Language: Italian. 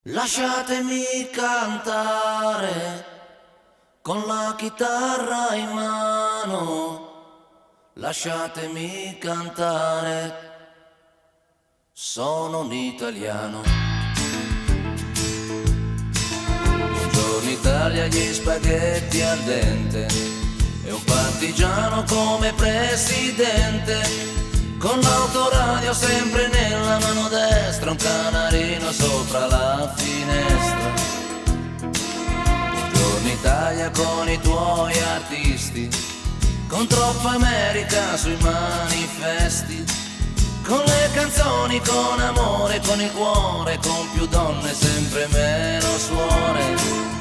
Lasciatemi cantare con la chitarra in mano, lasciatemi cantare, sono un italiano. Buongiorno Italia, gli spaghetti al dente e un partigiano come presidente, con l'autoradio sempre nella mano destra, un canarino sopra la finestra. Buongiorno Italia con i tuoi artisti, con troppa America sui manifesti, con le canzoni, con amore, con il cuore, con più donne, sempre meno suore.